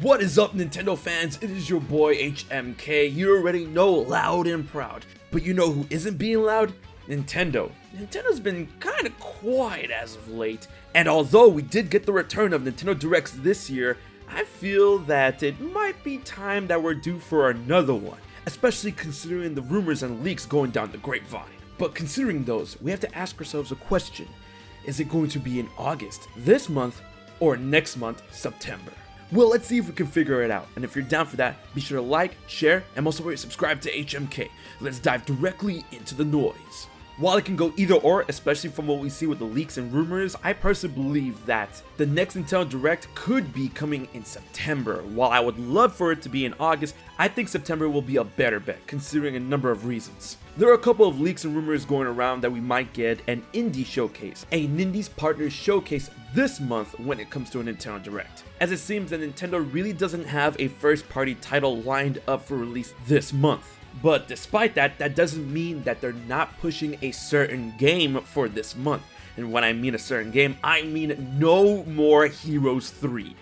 What is up, Nintendo fans? It is your boy HMK. You already know, loud and proud. But you know who isn't being loud? Nintendo. Nintendo's been kinda quiet as of late, and although we did get the return of Nintendo Directs this year, I feel that it might be time that we're due for another one, especially considering the rumors and leaks going down the grapevine. But considering those, we have to ask ourselves a question. Is it going to be in August, this month, or next month, September? Well, let's see if we can figure it out, and if you're down for that, be sure to like, share, and most importantly, subscribe to HMK. Let's dive directly into the noise. While it can go either or, especially from what we see with the leaks and rumors, I personally believe that the next Nintendo Direct could be coming in September. While I would love for it to be in August, I think September will be a better bet, considering a number of reasons. There are a couple of leaks and rumors going around that we might get an indie showcase, a Nindies Partners showcase this month when it comes to a Nintendo Direct, as it seems that Nintendo really doesn't have a first-party title lined up for release this month. But despite that, that doesn't mean that they're not pushing a certain game for this month. And when I mean a certain game, I mean No More Heroes 3.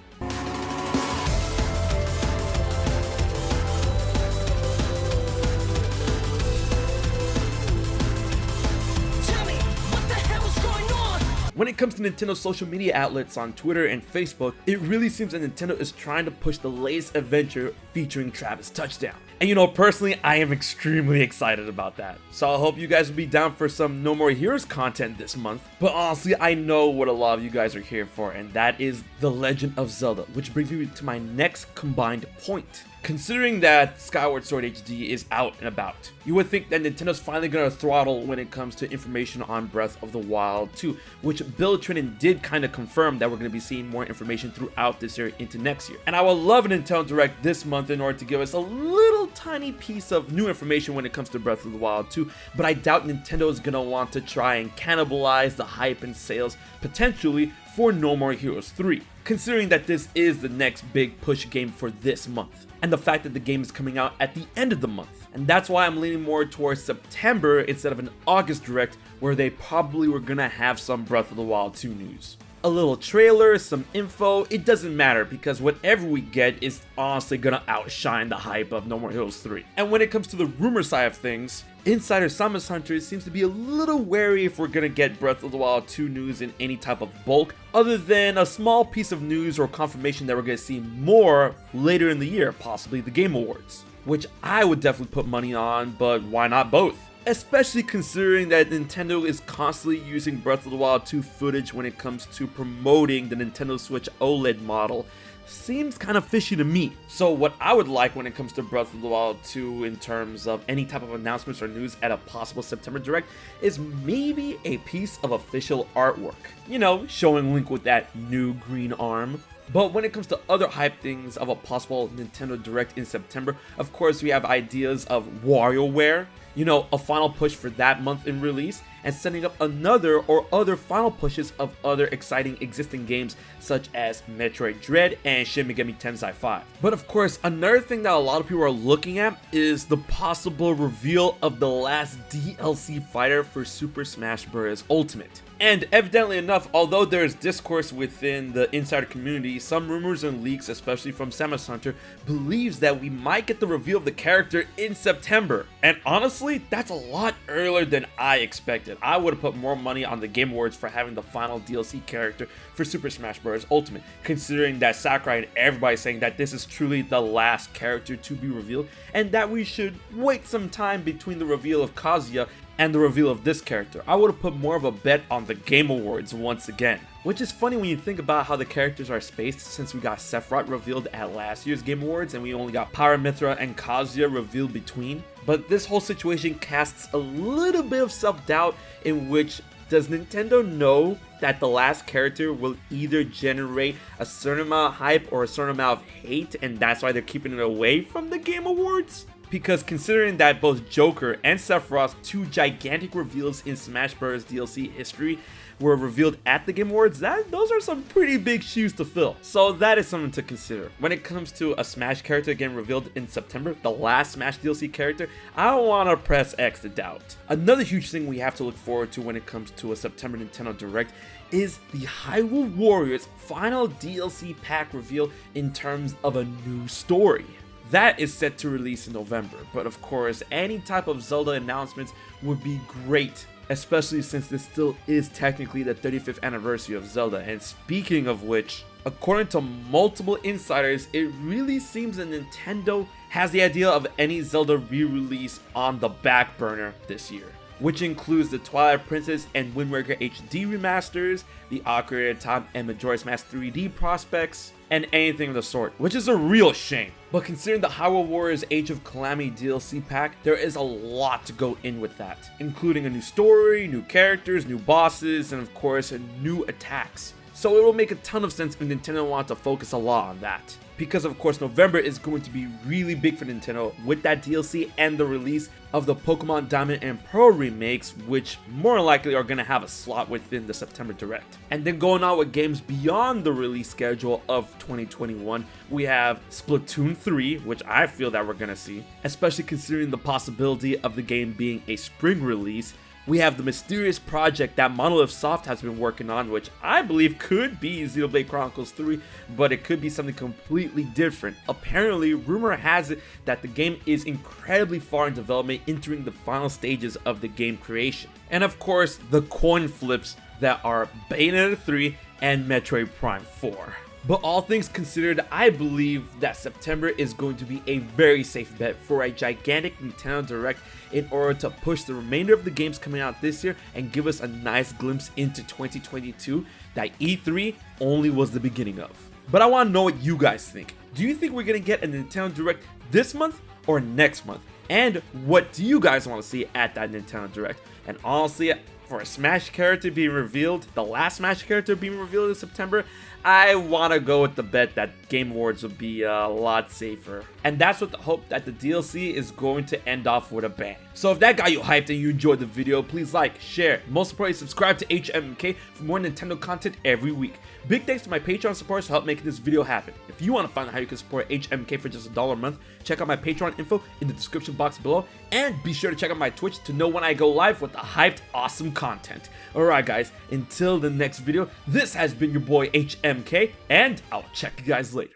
When it comes to Nintendo's social media outlets on Twitter and Facebook, it really seems that Nintendo is trying to push the latest adventure featuring Travis Touchdown. And you know, personally, I am extremely excited about that. So I hope you guys will be down for some No More Heroes content this month. But honestly, I know what a lot of you guys are here for, and that is The Legend of Zelda, which brings me to my next combined point. Considering that Skyward Sword HD is out and about, you would think that Nintendo's finally gonna throttle when it comes to information on Breath of the Wild 2, which Bill Trinen did kind of confirm that we're gonna be seeing more information throughout this year into next year. And I would love a Nintendo Direct this month in order to give us a little tiny piece of new information when it comes to Breath of the Wild 2, but I doubt Nintendo is gonna want to try and cannibalize the hype and sales potentially for No More Heroes 3, considering that this is the next big push game for this month, and the fact that the game is coming out at the end of the month. And that's why I'm leaning more towards September instead of an August Direct, where they probably were gonna have some Breath of the Wild 2 news. A little trailer, some info, it doesn't matter because whatever we get is honestly gonna outshine the hype of No More Heroes 3. And when it comes to the rumor side of things, Insider Samus Hunter seems to be a little wary if we're gonna get Breath of the Wild 2 news in any type of bulk, other than a small piece of news or confirmation that we're gonna see more later in the year, possibly the Game Awards, which I would definitely put money on, but why not both? Especially considering that Nintendo is constantly using Breath of the Wild 2 footage when it comes to promoting the Nintendo Switch OLED model. Seems kind of fishy to me. So what I would like when it comes to Breath of the Wild 2 in terms of any type of announcements or news at a possible September Direct is maybe a piece of official artwork. You know, showing Link with that new green arm. But when it comes to other hype things of a possible Nintendo Direct in September, of course we have ideas of WarioWare, you know, a final push for that month in release, and setting up another or other final pushes of other exciting existing games such as Metroid Dread and Shin Megami Tensei 5. But of course, another thing that a lot of people are looking at is the possible reveal of the last DLC fighter for Super Smash Bros. Ultimate. And evidently enough, although there is discourse within the insider community, some rumors and leaks, especially from Samus Hunter, believes that we might get the reveal of the character in September. And honestly, that's a lot earlier than I expected. I would have put more money on the Game Awards for having the final DLC character for Super Smash Bros. Ultimate, considering that Sakurai and everybody saying that this is truly the last character to be revealed, and that we should wait some time between the reveal of Kazuya and the reveal of this character. I would have put more of a bet on the Game Awards once again. Which is funny when you think about how the characters are spaced, since we got Sephiroth revealed at last year's Game Awards and we only got Paramithra and Kazuya revealed between. But this whole situation casts a little bit of self-doubt in which, does Nintendo know that the last character will either generate a certain amount of hype or a certain amount of hate, and that's why they're keeping it away from the Game Awards? because considering that both Joker and Sephiroth's two gigantic reveals in Smash Bros. DLC history were revealed at the Game Awards, those are some pretty big shoes to fill. So that is something to consider. When it comes to a Smash character getting revealed in September, the last Smash DLC character, I don't want to press X to doubt. Another huge thing we have to look forward to when it comes to a September Nintendo Direct is the Hyrule Warrior's final DLC pack reveal in terms of a new story. That is set to release in November, but of course, any type of Zelda announcements would be great, especially since this still is technically the 35th anniversary of Zelda. And speaking of which, according to multiple insiders, it really seems that Nintendo has the idea of any Zelda re-release on the back burner this year, which includes the Twilight Princess and Wind Waker HD remasters, the Ocarina of Time and Majora's Mask 3D prospects, and anything of the sort, which is a real shame. But considering the Hyrule Warrior's Age of Calamity DLC pack, there is a lot to go in with that, including a new story, new characters, new bosses, and of course, new attacks. So it will make a ton of sense if Nintendo wants to focus a lot on that. Because of course November is going to be really big for Nintendo with that DLC and the release of the Pokemon Diamond and Pearl remakes, which more likely are going to have a slot within the September Direct. And then going on with games beyond the release schedule of 2021, we have Splatoon 3, which I feel that we're going to see, especially considering the possibility of the game being a spring release. We have the mysterious project that Monolith Soft has been working on, which I believe could be Xenoblade Chronicles 3, but it could be something completely different. Apparently, rumor has it that the game is incredibly far in development, entering the final stages of the game creation. And of course, the coin flips that are Bayonetta 3 and Metroid Prime 4. But all things considered, I believe that September is going to be a very safe bet for a gigantic Nintendo Direct in order to push the remainder of the games coming out this year and give us a nice glimpse into 2022 that E3 only was the beginning of. But I want to know what you guys think. Do you think we're going to get a Nintendo Direct this month or next month? And what do you guys want to see at that Nintendo Direct? And honestly, for a Smash character being revealed, the last Smash character being revealed in September, I want to go with the bet that Game Awards will be a lot safer. And that's with the hope that the DLC is going to end off with a bang. So if that got you hyped and you enjoyed the video, please like, share, most importantly subscribe to HMK for more Nintendo content every week. Big thanks to my Patreon supporters for helping making this video happen. If you want to find out how you can support HMK for just $1 a month, check out my Patreon info in the description box below, and be sure to check out my Twitch to know when I go live with the hyped, awesome content. Alright guys, until the next video, this has been your boy HMK, and I'll check you guys later.